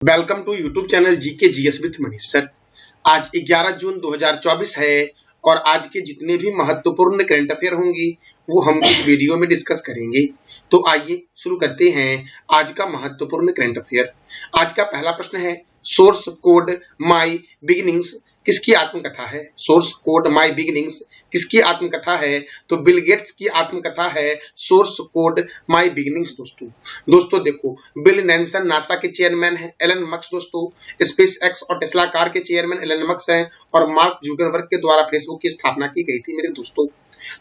Welcome to YouTube channel GK GS with Manish sir. आज 11 जून 2024 है और आज के जितने भी महत्वपूर्ण करंट अफेयर होंगे वो हम इस वीडियो में डिस्कस करेंगे। तो आइए शुरू करते हैं आज का महत्वपूर्ण करंट अफेयर। आज का पहला प्रश्न है, सोर्स कोड माई बिगिनिंग्स किसकी आत्मकथा है? सोर्स कोड माई बिगिनिंग्स किसकी आत्मकथा है? तो बिल गेट्स की आत्मकथा है सोर्स कोड माई बिगिनिंग्स। दोस्तों देखो, बिल नेल्सन नासा के चेयरमैन है, एलन मस्क दोस्तों स्पेस एक्स और टेस्ला कार के चेयरमैन एलन मस्क हैं और मार्क जुकरबर्ग के द्वारा फेसबुक की स्थापना की गई थी मेरे दोस्तों।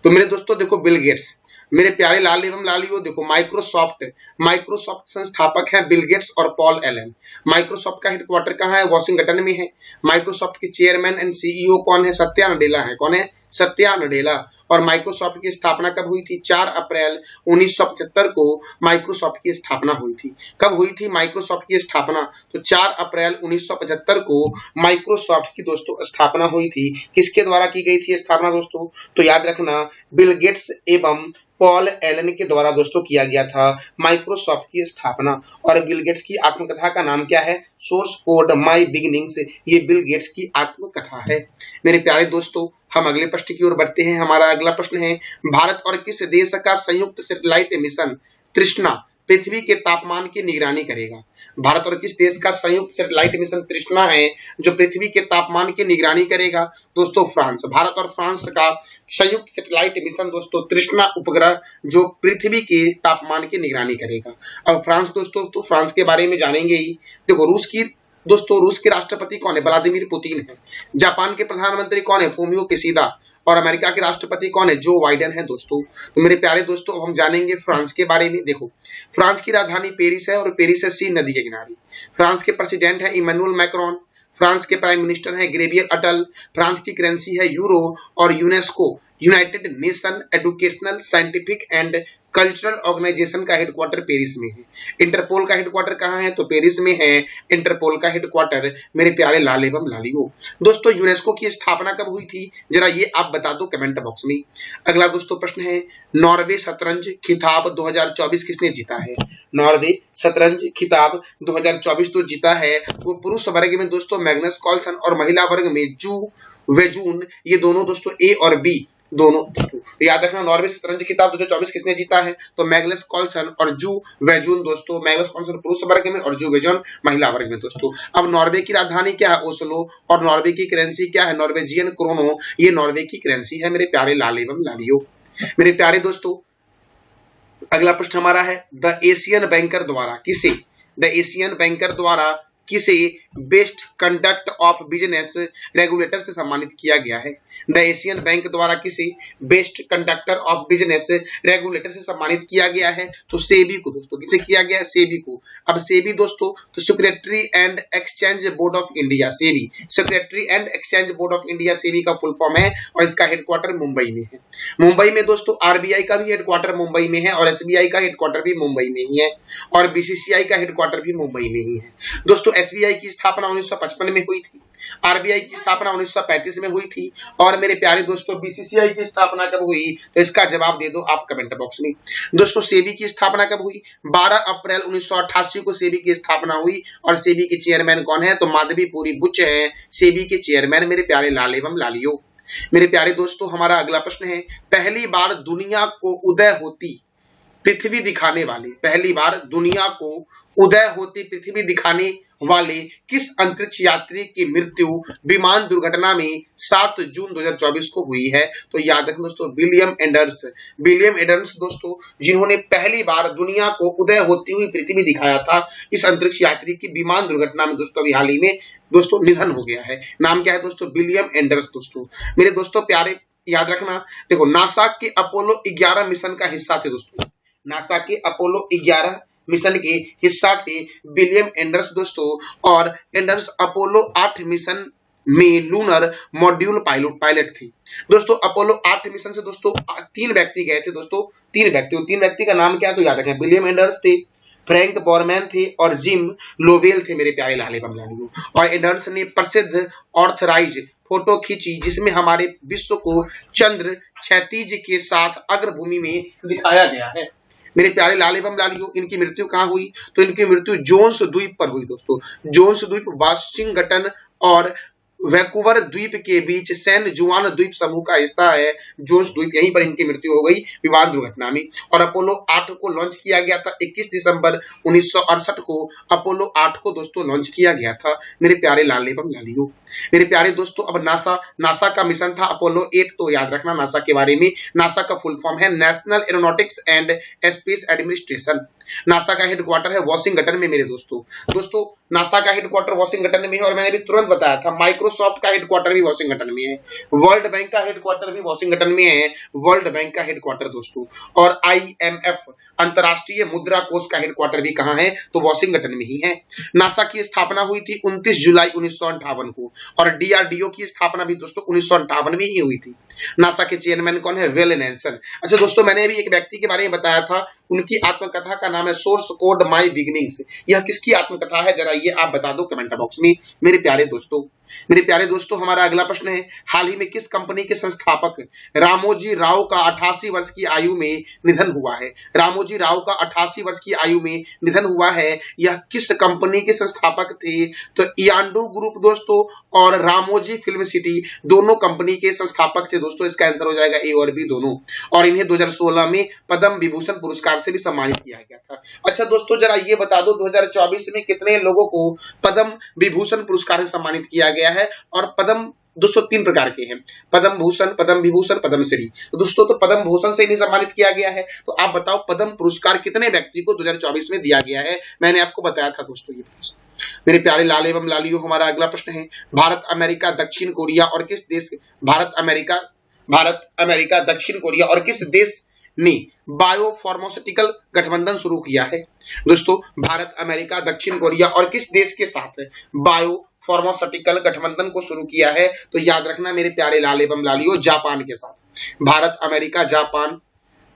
तो मेरे दोस्तों देखो, बिल गेट्स मेरे प्यारे लाल एवं लालियो, देखो माइक्रोसॉफ्ट संस्थापक हैं बिल गेट्स और पॉल एलन। माइक्रोसॉफ्ट का हेडक्वार्टर कहाँ है? वॉशिंगटन में है। माइक्रोसॉफ्ट के चेयरमैन एंड सीईओ कौन है? सत्या नडेला है। कौन है? सत्या नडेला। और माइक्रोसॉफ्ट की स्थापना कब हुई थी? 4 अप्रैल 1975 को माइक्रोसॉफ्ट की स्थापना हुई थी। कब हुई थी माइक्रोसॉफ्ट की स्थापना? तो 4 अप्रैल 1975 को माइक्रोसॉफ्ट की दोस्तों स्थापना हुई थी। किसके द्वारा की गई थी स्थापना दोस्तों? तो याद रखना, बिल गेट्स एवं पॉल एलन के द्वारा दोस्तों किया गया था माइक्रोसॉफ्ट की स्थापना। और बिल गेट्स की आत्मकथा का नाम क्या है? सोर्स कोड माई बिगिनिंग्स। ये बिल गेट्स की आत्मकथा है। मेरे प्यारे दोस्तों, हम अगले प्रश्न की ओर बढ़ते हैं। हमारा अगला प्रश्न है, भारत और किस देश का संयुक्त सैटेलाइट मिशन तृष्णा पृथ्वी के तापमान की निगरानी करेगा? भारत और किस देश का संयुक्त सैटेलाइट मिशन तृष्णा है जो पृथ्वी के तापमान की निगरानी करेगा? दोस्तों फ्रांस। भारत और फ्रांस का संयुक्त सैटेलाइट मिशन दोस्तों तृष्णा उपग्रह जो पृथ्वी के तापमान की निगरानी करेगा। अब फ्रांस दोस्तों, तो फ्रांस के बारे में जानेंगे ही। देखो, रूस के राष्ट्रपति कौन है? व्लादिमीर पुतिन है। जापान के प्रधानमंत्री कौन है? Fumio Kishida. और अमेरिका के राष्ट्रपति कौन है? जो बाइडेन है दोस्तों। तो मेरे प्यारे दोस्तों, अब हम जानेंगे फ्रांस के बारे में। देखो, फ्रांस की राजधानी पेरिस है और पेरिस है सीन नदी के किनारे। फ्रांस के प्रेसिडेंट है इमैनुअल मैक्रोन। फ्रांस के प्राइम मिनिस्टर है ग्रेवियर अटल। फ्रांस की करेंसी है यूरो। और UNESCO United Nation Educational Scientific and Cultural Organization का हेडक्वार्टर पेरिस में है। इंटरपोल का हेडक्वार्टर कहाँ है? तो पेरिस में है इंटरपोल का हेडक्वार्टर मेरे प्यारे लाल एवं लालियो। दोस्तों, यूनेस्को की स्थापना कब हुई थी? जरा ये आप बता दो कमेंट बॉक्स में। अगला दोस्तों प्रश्न है, नॉर्वे शतरंज खिताब 2024 किसने जीता है? नॉर्वे शतरंज खिताब 2024 तो जीता है वो पुरुष वर्ग में दोस्तों मैग्नस कार्लसन और महिला वर्ग में जू वेजून। ये दोनों दोस्तों ए और बी दोनों। याद रखना, नॉर्वे शतरंज खिताब 2024 किसने जीता है? तो मैग्नस कार्लसन और जू वेजून दोस्तों। मैग्नस कार्लसन पुरुष वर्ग में और जू वेजून महिला वर्ग में दोस्तों। अब नॉर्वे की राजधानी क्या है? ओस्लो। और नॉर्वे की करेंसी क्या है? Norwegian Chrono. ये नॉर्वे की करेंसी है मेरे प्यारे लाल एवं लालियो। मेरे प्यारे दोस्तों, अगला प्रश्न हमारा है, द एशियन बैंकर द्वारा किसे best conduct of business regulator से सम्मानित किया गया है? द एशियन बैंक द्वारा किसे best conductor of business regulator से सम्मानित किया गया है? तो सेबी को दोस्तों। किसे किया गया है? सेबी को। अब सेबी दोस्तों तो secretary and exchange board of India. SEBI secretary and exchange board of India SEBI का फुल फॉर्म है और इसका हेडक्वार्टर मुंबई में है। मुंबई में दोस्तों आरबीआई का भी हेडक्वार्टर मुंबई में है और एसबीआई का हेडक्वार्टर भी मुंबई में ही है और बीसीसीआई का हेडक्वार्टर भी मुंबई में ही है दोस्तों। एसबीआई की स्थापना 1955 में हुई थी। आरबीआई की स्थापना 1935 में हुई थी। और मेरे प्यारे दोस्तों, बीसीसीआई की स्थापना कब हुई? तो इसका जवाब दे दो आप कमेंट बॉक्स में। दोस्तों, सेबी की स्थापना कब हुई? 12 अप्रैल 1988 को सेबी की स्थापना हुई। और सेबी के चेयरमैन कौन है? तो माधवीपुरी बुच है सेबी के चेयरमैन मेरे प्यारे लाल एवं लालियो। मेरे प्यारे दोस्तों, हमारा अगला प्रश्न है, पहली बार दुनिया को उदय होती पृथ्वी दिखाने वाले, पहली बार दुनिया को उदय होती पृथ्वी दिखाने वाले किस अंतरिक्ष यात्री की मृत्यु विमान दुर्घटना में 7 जून 2024 को हुई है? तो याद रखना दोस्तों, विलियम एंडर्स दोस्तों, जिन्होंने पहली बार दुनिया को उदय होती हुई पृथ्वी दिखाया था। इस अंतरिक्ष यात्री की विमान दुर्घटना में दोस्तों अभी हाल ही में दोस्तों निधन हो गया है। नाम क्या है दोस्तों? विलियम एंडर्स दोस्तों। मेरे दोस्तों प्यारे, याद रखना, देखो नासा के अपोलो 11 मिशन का हिस्सा थे दोस्तों। नासा के अपोलो 11 मिशन के हिस्सा थे विलियम एंडर्स दोस्तों। और एंडर्स अपोलो 8 मिशन में लूनर मॉड्यूल पायलट थे दोस्तों। अपोलो 8 मिशन से दोस्तों 3 व्यक्ति गए थे दोस्तों। 3 व्यक्ति का नाम क्या? तो याद रखें, विलियम एंडर्स थे, फ्रैंक बोरमैन थे और जिम लोवेल थे मेरे प्यारे लाल एवं लालियो। और एंडर्स ने प्रसिद्ध ऑर्थराइज फोटो खींची जिसमें हमारे विश्व को चंद्र क्षैतिज के साथ अग्रभूमि में दिखाया गया है। मेरे प्यारे लाल एवं लालियों, इनकी मृत्यु कहाँ हुई? तो इनकी मृत्यु जोन्स द्वीप पर हुई दोस्तों। जोन्स द्वीप वाशिंगटन और वैंकूवर द्वीप के बीच सैन जुआन द्वीप समूह का हिस्सा है जोन्स द्वीप, यहीं पर इनकी मृत्यु हो गई विमान दुर्घटना में। और अपोलो 8 को लॉन्च किया गया था 21 दिसंबर 1968 को अपोलो 8 को दोस्तों लॉन्च किया गया था मेरे प्यारे लाल एवं लालियों। मेरे प्यारे दोस्तों, अब नासा का मिशन था अपोलो 8, तो याद रखना नासा के बारे में। नासा का फुल फॉर्म है national aeronautics and space administration. NASA का हेडक्वार्टर है वॉशिंगटन में मेरे दोस्तों नासा का हेडक्वार्टर वॉशिंगटन में है, और मैंने भी तुरंत बताया था माइक्रोसॉफ्ट का हेडक्वार्टर भी वॉशिंगटन में है, वर्ल्ड बैंक का हेडक्वार्टर भी वॉशिंगटन में है, वर्ल्ड बैंक का हेडक्वार्टर दोस्तों। और IMF अंतरराष्ट्रीय मुद्रा कोष का हेडक्वार्टर भी कहां है? तो वॉशिंगटन में ही है। नासा की स्थापना हुई थी 29 जुलाई 1958 को, और DRDO की स्थापना भी दोस्तों 1958 में ही हुई थी। नासा के चेयरमैन कौन है? Well Nelson. अच्छा दोस्तों, मैंने अभी एक व्यक्ति के बारे में बताया था, उनकी आत्मकथा का नाम है सोर्स कोड माय बिगिनिंग्स। यह किसकी आत्मकथा है, जरा ये आप बता दो कमेंट बॉक्स में मेरे प्यारे दोस्तों। हमारा अगला प्रश्न है, हाल ही में किस कंपनी के संस्थापक रामोजी राव का 88 वर्ष की आयु में निधन हुआ है? रामोजी राव का 88 वर्ष की आयु में निधन हुआ है। यह किस कंपनी के संस्थापक थे? तो इयांडू ग्रुप दोस्तों और रामोजी फिल्म सिटी दोनों कंपनी के संस्थापक थे दोस्तों। इसका आंसर हो जाएगा ए और बी दोनों। और इन्हें 2016 में पद्म विभूषण पुरस्कार से भी सम्मानित किया गया था। अच्छा दोस्तों, जरा ये बता दो 2024 में कितने लोगों को पद्म विभूषण पुरस्कार से सम्मानित किया गया है? और पद्म दोस्तों 3 प्रकार के हैं, पद्म भूषण, पद्म विभूषण, पद्मश्री। तो दोस्तों तो पद्म भूषण से इन्हें सम्मानित किया गया है। तो आप बताओ पद्म पुरस्कार कितने व्यक्ति को 2024 में दिया गया है? मैंने आपको बताया था दोस्तों ये प्रश्न। मेरे प्यारे लाल एवं लालियों, हमारा अगला प्रश्न है, भारत, अमेरिका, दक्षिण कोरिया और किस देश भारत, अमेरिका, दक्षिण कोरिया और किस देश ने बायोफार्मास्यूटिकल गठबंधन शुरू किया है? दोस्तों भारत, अमेरिका, दक्षिण कोरिया और किस देश के साथ बायोफार्मास्यूटिकल गठबंधन को शुरू किया है? तो याद रखना मेरे प्यारे लाल एवं लालियों, जापान के साथ। भारत, अमेरिका, जापान,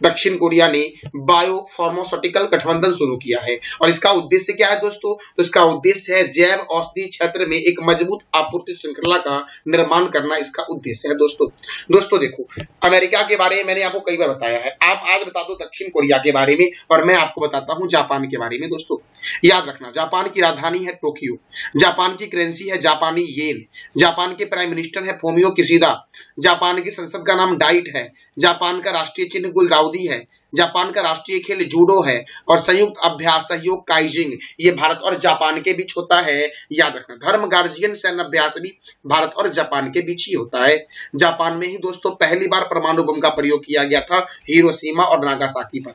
दक्षिण कोरिया ने बायोफार्मास्यूटिकल गठबंधन शुरू किया है। और इसका उद्देश्य क्या है दोस्तों? तो इसका उद्देश्य है जैव औषधि क्षेत्र में एक मजबूत आपूर्ति श्रृंखला का निर्माण करना, इसका उद्देश्य है दोस्तों देखो, अमेरिका के बारे में मैंने आपको कई बार बताया है। आप आज बता दो दक्षिण कोरिया के बारे में, और मैं आपको बताता हूं जापान के बारे में दोस्तों। याद रखना, जापान की राजधानी है टोक्यो, जापान की करेंसी है जापानी येन, जापान के प्राइम मिनिस्टर है फोमियो किशिदा, जापान की संसद का नाम डाइट है, जापान का राष्ट्रीय चिन्ह गुलदाउदी है, जापान का राष्ट्रीय खेल जूडो है, और संयुक्त अभ्यास सहयोग काइजिंग ये भारत और जापान के बीच होता है। याद रखना, धर्म गार्जियन सैन्य अभ्यास भी भारत और जापान के बीच ही होता है। जापान में ही दोस्तों पहली बार परमाणु बम का प्रयोग किया गया था हिरोशिमा और नागासाकी पर।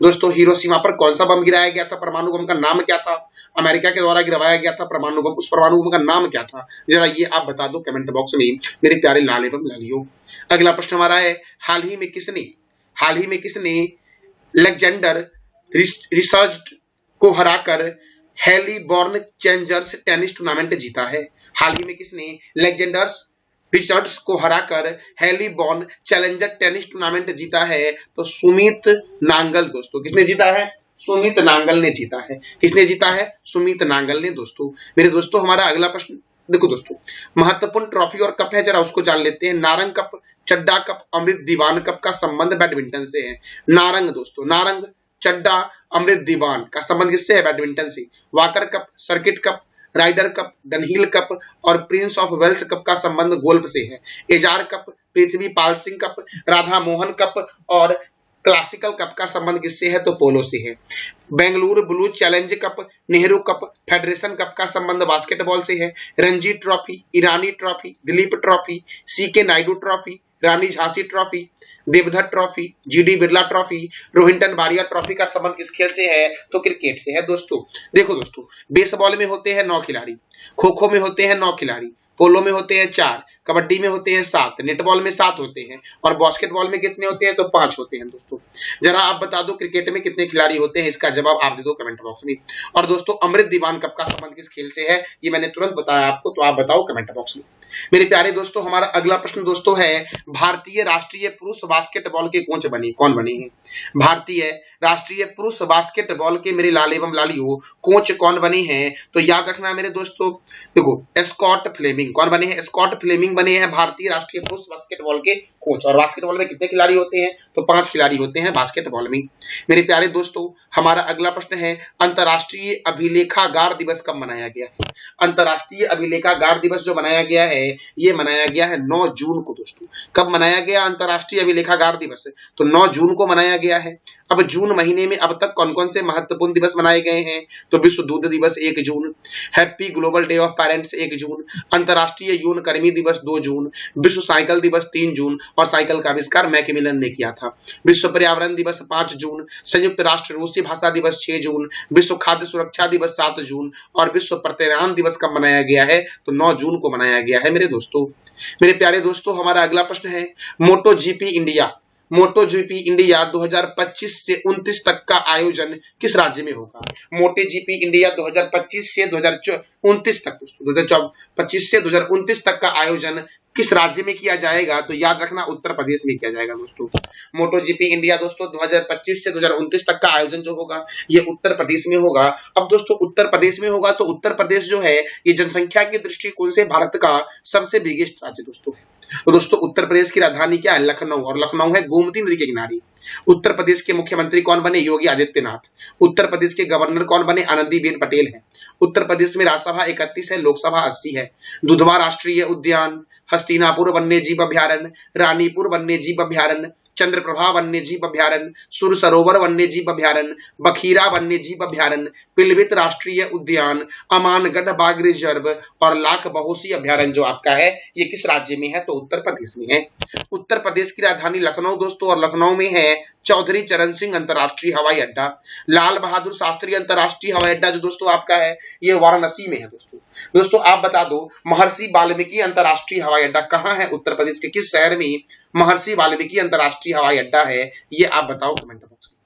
दोस्तों हिरोशिमा पर कौन सा बम गिराया गया था? परमाणु बम का नाम क्या था? अमेरिका के द्वारा गिरवाया गया था परमाणु बम, उस परमाणु बम का नाम क्या था? जरा ये आप बता दो कमेंट बॉक्स में मेरे प्यारे लाल एवं लालियों। अगला प्रश्न हमारा है, हाल ही में किसने लेजेंडर रिचर्ड को हराकर हेलीबॉर्न चैलेंजर्स टेनिस टूर्नामेंट जीता है? हाल ही में किसने लेजेंडर्स रिचर्ड्स को हराकर हेलीबॉर्न चैलेंजर टेनिस टूर्नामेंट जीता है? तो सुमित नांगल दोस्तों। किसने जीता है? सुमित नांगल ने जीता है। किसने जीता है? सुमित नांगल ने दोस्तों। मेरे दोस्तों हमारा अगला प्रश्न देखो दोस्तों, महत्वपूर्ण ट्रॉफी और कप है, जरा उसको जान लेते हैं। नारंग कप, चड्डा कप, अमृत दीवान कप का संबंध बैडमिंटन से है। नारंग दोस्तों, नारंग, चड्डा, अमृत दीवान का संबंध किससे है? बैडमिंटन से। Walker cup, circuit cup, Ryder cup, Dunhill cup और प्रिंस ऑफ वेल्स कप का संबंध गोल्फ से है। Ezra cup, Prithvi Pal Singh cup, Radha Mohan cup और क्लासिकल कप का संबंध किससे है? तो पोलो से है। Bengaluru blue challenge cup, Nehru cup, federation cup का संबंध बास्केटबॉल से है। Ranji trophy, Irani trophy, Duleep trophy, CK Nayudu trophy, Rani Jhansi trophy, Deodhar trophy, GD Birla trophy, Rohinton बारिया ट्रॉफी का संबंध किस खेल से है? तो क्रिकेट से है दोस्तों। देखो दोस्तों, बेसबॉल में होते हैं 9 खिलाड़ी, खो खो में होते हैं 9 खिलाड़ी, पोलो में होते हैं 4, कबड्डी में होते हैं 7, नेटबॉल में 7 होते हैं, और बास्केटबॉल में कितने होते हैं? तो 5 होते हैं दोस्तों। जरा आप बता दो क्रिकेट में कितने खिलाड़ी होते हैं? इसका जवाब आप दे दो कमेंट बॉक्स में। और दोस्तों अमृत दीवान कप का संबंध किस खेल से है? ये मैंने तुरंत बताया आपको, तो आप बताओ कमेंट बॉक्स में। मेरे प्यारे दोस्तों, हमारा अगला प्रश्न दोस्तों है, भारतीय राष्ट्रीय पुरुष बास्केटबॉल के कोच कौन बने हैं? भारतीय राष्ट्रीय पुरुष बास्केटबॉल के मेरे लाल एवं लालियों कोच कौन बने हैं? तो याद रखना मेरे दोस्तों, देखो स्कॉट फ्लेमिंग कौन बने हैं? स्कॉट फ्लेमिंग बने हैं भारतीय राष्ट्रीय पुरुष बास्केटबॉल के कोच। और बास्केटबॉल में कितने खिलाड़ी होते हैं? तो 5 खिलाड़ी होते हैं बास्केटबॉल में। मेरे प्यारे दोस्तों, हमारा अगला प्रश्न है, अंतर्राष्ट्रीय अभिलेखागार दिवस कब मनाया गया है? अंतर्राष्ट्रीय अभिलेखागार दिवस जो मनाया गया है, ये मनाया गया है 9 जून को दोस्तों। कब मनाया गया अंतर्राष्ट्रीय अभिलेखागार दिवस? तो 9 जून को मनाया गया है। अब जून महीने में अब तक कौन कौन से महत्वपूर्ण दिवस मनाए गए हैं? तो विश्व दूध दिवस 1 जून, happy global day of parents 1 जून, अंतर्राष्ट्रीय यौन कर्मी दिवस 2 जून, विश्व साइकिल दिवस 3 जून और साइकिल का आविष्कार मैकमिलन ने किया था, विश्व पर्यावरण दिवस 5 जून, संयुक्त राष्ट्र रूसी भाषा दिवस 6 जून, विश्व खाद्य सुरक्षा दिवस 7 जून और विश्व प्रतिरान दिवस कब मनाया गया है? तो 9 जून को मनाया गया है मेरे दोस्तों। मेरे प्यारे दोस्तों, हमारा अगला प्रश्न है, मोटो जीपी इंडिया 2025 से 29 तक का आयोजन किस राज्य में होगा? मोटो जीपी इंडिया 2025 से 2029 तक, 2025 से 2029 तक का आयोजन किस राज्य में किया जाएगा? तो याद रखना उत्तर प्रदेश में किया जाएगा दोस्तों। मोटो जीपी इंडिया दोस्तों 2025 से 2029 तक का आयोजन जो होगा ये उत्तर प्रदेश में होगा। अब दोस्तों उत्तर प्रदेश में होगा तो उत्तर प्रदेश जो है ये जनसंख्या के दृष्टिकोण से भारत का सबसे बिगेस्ट राज्य दोस्तों है। तो दोस्तों उत्तर प्रदेश की राजधानी क्या है? लखनऊ, और लखनऊ है गोमती नदी के किनारे। उत्तर प्रदेश के मुख्यमंत्री कौन बने? योगी आदित्यनाथ। उत्तर प्रदेश के गवर्नर कौन बने? आनंदीबेन पटेल है। उत्तर प्रदेश में राज्यसभा 31 है, लोकसभा 80 है। दुधवा राष्ट्रीय उद्यान, हस्तिनापुर वन्यजीव अभ्यारण्य, रानीपुर वन्यजीव अभ्यारण्य, चंद्रप्रभा वन्यजीव अभ्यारण्य, सुर सरोवर वन्यजीव अभ्यारण्य, बखीरा वन्यजीव अभ्यारण्य, पिलभित राष्ट्रीय उद्यान, अमानगढ़ बाघ रिजर्व और लाख बहोसी अभ्यारण्य जो आपका है ये किस राज्य में है? तो उत्तर प्रदेश में है। उत्तर प्रदेश की राजधानी लखनऊ दोस्तों, और लखनऊ में है चौधरी चरण सिंह अंतर्राष्ट्रीय हवाई अड्डा। लाल बहादुर शास्त्री अंतर्राष्ट्रीय हवाई अड्डा जो दोस्तों आपका है ये वाराणसी में है दोस्तों। दोस्तों आप बता दो, महर्षि वाल्मीकि अंतर्राष्ट्रीय हवाई अड्डा कहाँ है? उत्तर प्रदेश के किस शहर में महर्षि वाल्मीकि अंतर्राष्ट्रीय हवाई अड्डा है? ये आप बताओ कमेंट बॉक्स में।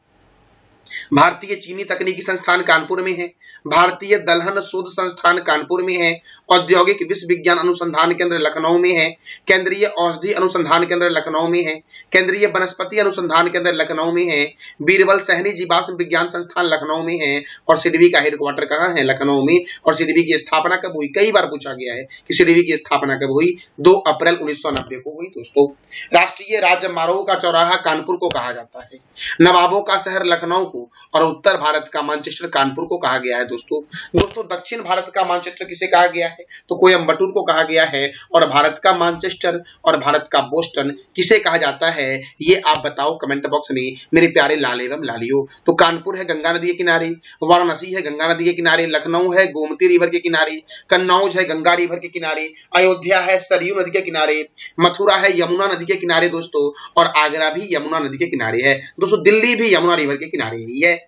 भारतीय चीनी तकनीकी संस्थान कानपुर में है, भारतीय दलहन शोध संस्थान कानपुर में है, औद्योगिक विश्वविज्ञान अनुसंधान केंद्र लखनऊ में है, केंद्रीय औषधि अनुसंधान केंद्र लखनऊ में है, केंद्रीय वनस्पति अनुसंधान केंद्र लखनऊ में है, बीरबल सहनी जीवाश्म विज्ञान संस्थान लखनऊ में है और सिडबी का हेडक्वार्टर कहाँ है? लखनऊ में। और सिडबी की स्थापना कब हुई? कई बार पूछा गया है कि सिडबी की स्थापना कब हुई? 2 अप्रैल 1990 को हुई दोस्तों। राष्ट्रीय राजमार्गों का चौराहा कानपुर को कहा जाता है, नवाबों का शहर लखनऊ को और उत्तर भारत का मानचेस्टर कानपुर को कहा गया है दोस्तों। दक्षिण भारत का मानचेस्टर किसे कहा गया है? तो कोयम्बटूर को कहा गया है। और भारत का मानचेस्टर और भारत का बोस्टन किसे कहा जाता है? ये आप बताओ कमेंट बॉक्स में मेरे प्यारे लाल एवं लालियों। तो कानपुर है गंगा नदी के किनारे, वाराणसी है गंगा नदी के किनारे, लखनऊ है गोमती रिवर के किनारे, कन्नौज है गंगा रिवर के किनारे, अयोध्या है सरयू नदी के किनारे, मथुरा है यमुना नदी के किनारे दोस्तों, और आगरा भी यमुना नदी के किनारे है दोस्तों। दिल्ली भी यमुना रिवर के किनारे ही है।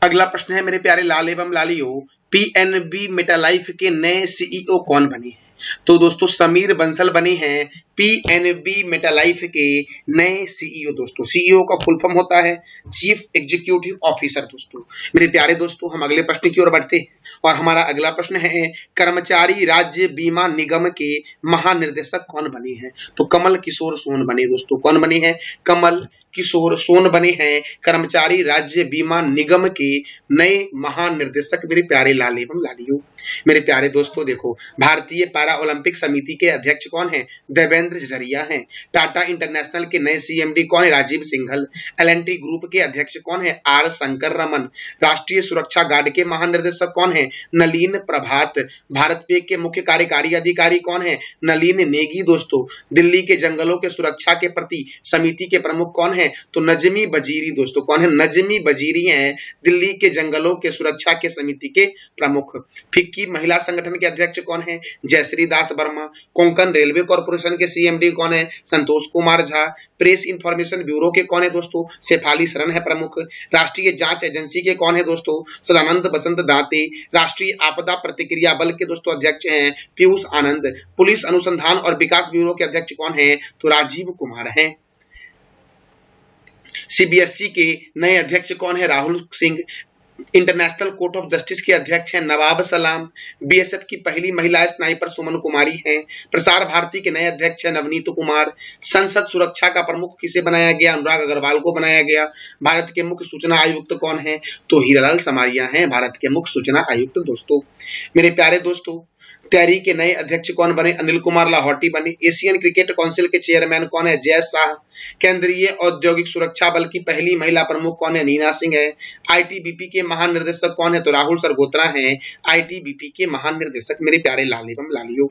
अगला प्रश्न है मेरे प्यारे लाल एवं लालियों, पीएनबी मेटालाइफ के नए सीईओ कौन बने हैं? तो दोस्तों समीर बंसल बने हैं पीएनबी मेटालाइफ के नए सीईओ दोस्तों। सीईओ का फुल फॉर्म होता है चीफ एग्जीक्यूटिव ऑफिसर दोस्तों। मेरे प्यारे दोस्तों हम अगले प्रश्न की ओर बढ़ते हैं और हमारा अगला प्रश्न है, कर्मचारी राज्य बीमा निगम के महानिर्देशक कौन बने हैं? तो कमल किशोर सोन बने दोस्तों। कौन बने हैं? कमल किशोर सोन बने हैं कर्मचारी राज्य बीमा निगम के नए महानिर्देशक मेरे प्यारे लाल एवं लालियों। मेरे प्यारे दोस्तों देखो, भारतीय पैरा ओलंपिक समिति के अध्यक्ष कौन है? देवेंद्र झरिया हैं। टाटा इंटरनेशनल के नए सीएमडी कौन है? राजीव सिंघल। एलएनटी ग्रुप के अध्यक्ष कौन है? आर शंकर रमन। राष्ट्रीय सुरक्षा गार्ड के महानिर्देशक कौन है? नलिन प्रभात। भारत पे के मुख्य कार्यकारी अधिकारी कौन है? नलिन नेगी दोस्तों। दिल्ली के जंगलों के सुरक्षा के प्रति समिति के प्रमुख कौन है? तो नजमी वजीरी दोस्तों। कौन है? नजमी वजीरी हैं दिल्ली के जंगलों के सुरक्षा के समिति के प्रमुख। फिक्की महिला संगठन के अध्यक्ष कौन है? जयश्री दास वर्मा। कोंकण रेलवे कॉर्पोरेशन के सीएमडी कौन है? Santosh Kumar Jha. Press information bureau के कौन है दोस्तों? शेफाली शरण है प्रमुख। राष्ट्रीय जांच एजेंसी के कौन है दोस्तों? सदानंद बसंत दाते। राष्ट्रीय आपदा प्रतिक्रिया बल के दोस्तों अध्यक्ष हैं पीयूष आनंद। पुलिस अनुसंधान और विकास ब्यूरो के अध्यक्ष कौन है? तो राजीव कुमार हैं। सीबीएसई के नए अध्यक्ष कौन है? Rahul Singh. International court of justice के अध्यक्ष हैं नवाब सलाम। बीएसएफ की पहली महिला स्नाइपर सुमन कुमारी हैं। प्रसार भारती के नए अध्यक्ष हैं नवनीत कुमार। संसद सुरक्षा का प्रमुख किसे बनाया गया? अनुराग अग्रवाल को बनाया गया। भारत के मुख्य सूचना आयुक्त कौन है? तो हीरालाल समारिया हैं भारत के मुख्य सूचना आयुक्त। दोस्तों, मेरे प्यारे दोस्तों, टेरी के नए अध्यक्ष कौन बने? अनिल कुमार लाहौटी बने। एशियन क्रिकेट काउंसिल के चेयरमैन कौन है? जय शाह। केंद्रीय औद्योगिक सुरक्षा बल की पहली महिला प्रमुख कौन है? नीना सिंह है। आईटीबीपी के महानिर्देशक कौन है? तो राहुल सरगोत्रा हैं आईटीबीपी के महानिर्देशक। मेरे प्यारे लाल एवं लालियों,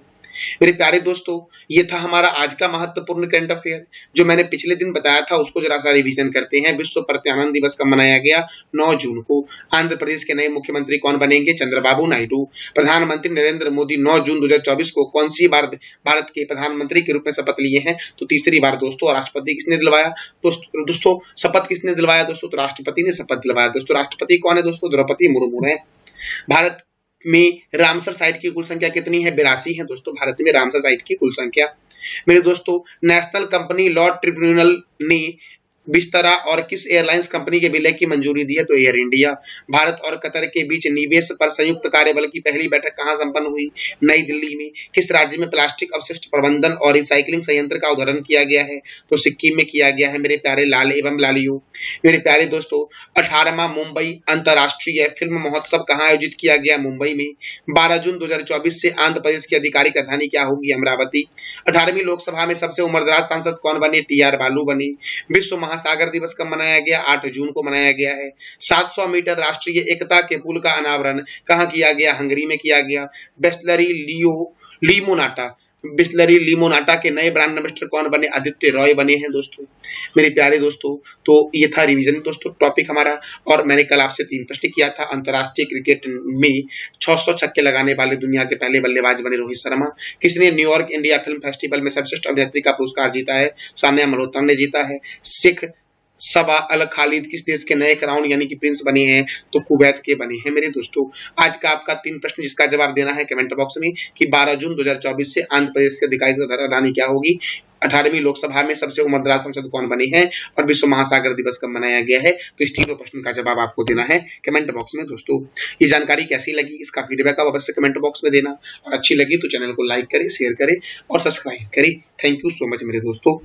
मेरे प्यारे दोस्तों, ये था हमारा आज का महत्वपूर्ण करंट अफेयर जो मैंने पिछले दिन बताया था, उसको जरा सा रिवीजन करते हैं। विश्व प्रत्यानंद दिवस कब मनाया गया? 9 जून को। आंध्र प्रदेश के नए मुख्यमंत्री कौन बनेंगे? चंद्रबाबू नायडू। प्रधानमंत्री नरेंद्र मोदी 9 जून 2024 को कौन सी बार भारत के प्रधानमंत्री के रूप में शपथ लिए हैं? तो तीसरी बार। दोस्तों, राष्ट्रपति किसने दिलवाया? दोस्तों, शपथ किसने दिलवाया? दोस्तों, तो राष्ट्रपति ने शपथ दिलवाया। दोस्तों, राष्ट्रपति कौन है? दोस्तों, द्रौपदी मुर्मू है। भारत में रामसर साइट की कुल संख्या कितनी है? 82 है। दोस्तों, भारत में रामसर साइट की कुल संख्या। मेरे दोस्तों, नेशनल कंपनी लॉ ट्रिब्यूनल ने बिस्तरा और किस एयरलाइंस कंपनी के विलय की मंजूरी दी है? तो एयर इंडिया। भारत और कतर के बीच निवेश पर संयुक्त कार्यबल की पहली बैठक कहां संपन्न हुई? नई दिल्ली में। किस राज्य में प्लास्टिक अवशिष्ट प्रबंधन और रिसाइकलिंग संयंत्र का उद्घाटन किया गया है? तो सिक्किम में किया गया है। मेरे प्यारे लाल एवं लालियों, मेरे प्यारे दोस्तों, 18वां मुंबई अंतर्राष्ट्रीय फिल्म महोत्सव कहाँ आयोजित किया गया? मुंबई में। 12 जून 2024 से आंध्र प्रदेश की आधिकारिक राजधानी क्या होगी? अमरावती। 18वीं लोकसभा में सबसे उम्रदराज सांसद कौन बने? टी आर बालू बने। विश्व महासागर दिवस कब मनाया गया? 8 जून को मनाया गया है। 700 मीटर राष्ट्रीय एकता के पुल का अनावरण कहां किया गया? हंगरी में किया गया। बिस्लरी लिमोनाटा के नए ब्रांड एम्बेसडर कौन बने? आदित्य रॉय बने हैं। दोस्तों, मेरे प्यारे दोस्तों, तो ये था रिवीजन दोस्तों टॉपिक हमारा। और मैंने कल आपसे 3 प्रश्न किया था। अंतर्राष्ट्रीय क्रिकेट में 600 छक्के लगाने वाले दुनिया के पहले बल्लेबाज बने रोहित शर्मा। किसने न्यूयॉर्क इंडिया फिल्म फेस्टिवल में सर्वश्रेष्ठ अभिनेत्री का पुरस्कार जीता है? सानिया मल्होत्रा ने जीता है। शेख सबा अल खालिद किस देश के नए क्राउन यानी कि प्रिंस बने हैं? तो कुवैत के बने हैं। मेरे दोस्तों, आज का आपका 3 प्रश्न जिसका जवाब देना है कमेंट बॉक्स में कि 12 जून 2024 से आंध्र प्रदेश की आधिकारिक राजधानी क्या होगी? 18वीं लोकसभा में सबसे उम्रदराज सांसद कौन बने हैं? और विश्व महासागर दिवस कब मनाया गया है? तो इस तीनों प्रश्न का जवाब आपको देना है कमेंट बॉक्स में। दोस्तों, ये जानकारी कैसी लगी, इसका फीडबैक आप अवश्य कमेंट बॉक्स में देना, और अच्छी लगी तो चैनल को लाइक करें, शेयर करें और सब्सक्राइब करें। थैंक यू सो मच मेरे दोस्तों।